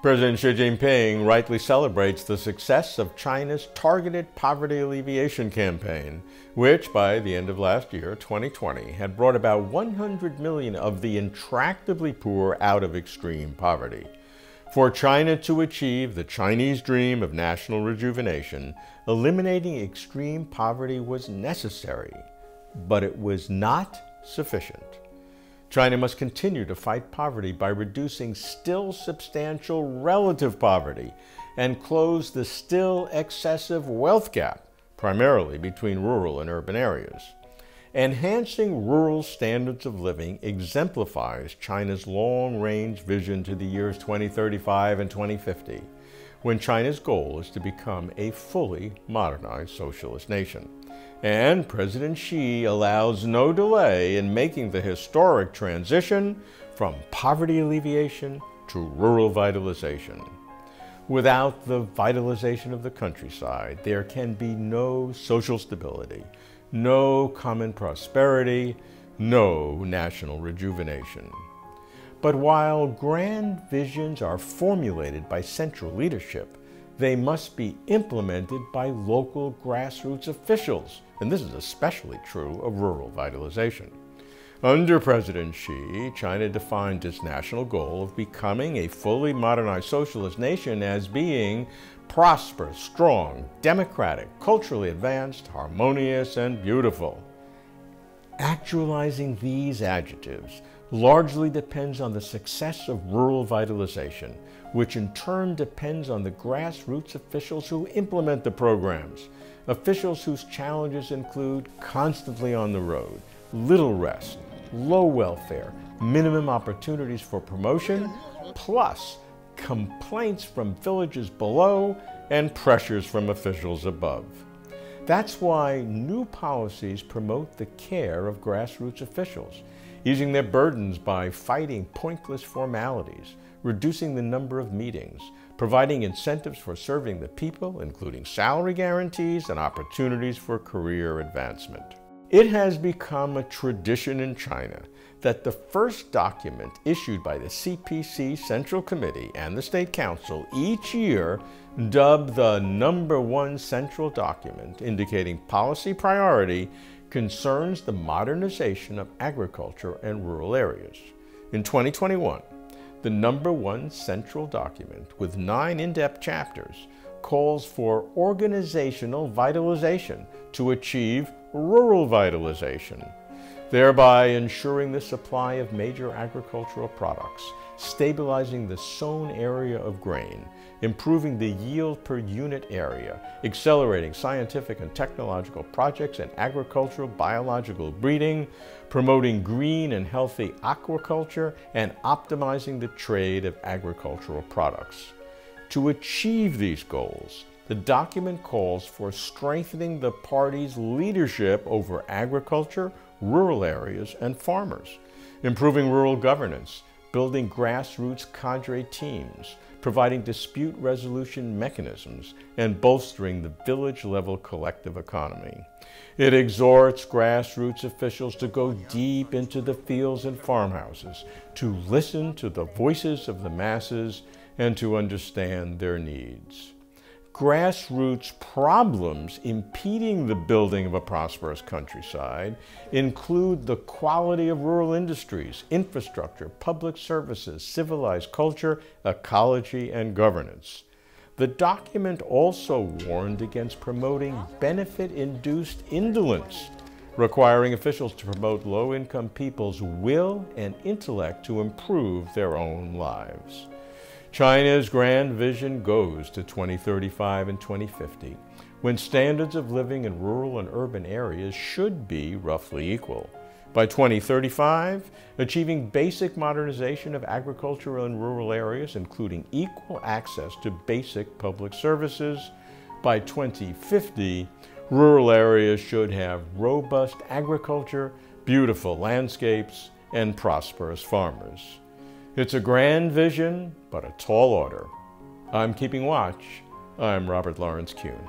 President Xi Jinping rightly celebrates the success of China's targeted poverty alleviation campaign, which by the end of last year, 2020, had brought about 100 million of the intractably poor out of extreme poverty. For China to achieve the Chinese dream of national rejuvenation, eliminating extreme poverty was necessary, but it was not sufficient. China must continue to fight poverty by reducing still substantial relative poverty and close the still excessive wealth gap, primarily between rural and urban areas. Enhancing rural standards of living exemplifies China's long-range vision to the years 2035 and 2050, when China's goal is to become a fully modernized socialist nation. And President Xi allows no delay in making the historic transition from poverty alleviation to rural vitalization. Without the vitalization of the countryside, there can be no social stability, no common prosperity, no national rejuvenation. But while grand visions are formulated by central leadership, they must be implemented by local grassroots officials, and this is especially true of rural vitalization. Under President Xi, China defined its national goal of becoming a fully modernized socialist nation as being prosperous, strong, democratic, culturally advanced, harmonious, and beautiful. Actualizing these adjectives largely depends on the success of rural vitalization, which in turn depends on the grassroots officials who implement the programs, officials whose challenges include constantly on the road, little rest, low welfare, minimum opportunities for promotion, plus complaints from villages below and pressures from officials above. That's why new policies promote the care of grassroots officials, easing their burdens by fighting pointless formalities, reducing the number of meetings, providing incentives for serving the people, including salary guarantees and opportunities for career advancement. It has become a tradition in China that the first document issued by the CPC Central Committee and the State Council each year, dubbed the #1 central document indicating policy priority, concerns the modernization of agriculture and rural areas. In 2021, the #1 central document, with 9 in-depth chapters, calls for organizational vitalization to achieve rural vitalization, thereby ensuring the supply of major agricultural products, stabilizing the sown area of grain, improving the yield per unit area, accelerating scientific and technological projects in agricultural biological breeding, promoting green and healthy aquaculture, and optimizing the trade of agricultural products. To achieve these goals, the document calls for strengthening the party's leadership over agriculture, rural areas, and farmers, improving rural governance, building grassroots cadre teams, providing dispute resolution mechanisms, and bolstering the village-level collective economy. It exhorts grassroots officials to go deep into the fields and farmhouses, to listen to the voices of the masses, and to understand their needs. Grassroots problems impeding the building of a prosperous countryside include the quality of rural industries, infrastructure, public services, civilized culture, ecology, and governance. The document also warned against promoting benefit-induced indolence, requiring officials to promote low-income people's will and intellect to improve their own lives. China's grand vision goes to 2035 and 2050, when standards of living in rural and urban areas should be roughly equal. By 2035, achieving basic modernization of agricultural and rural areas, including equal access to basic public services. By 2050, rural areas should have robust agriculture, beautiful landscapes, and prosperous farmers. It's a grand vision, but a tall order. I'm keeping watch. I'm Robert Lawrence Kuhn.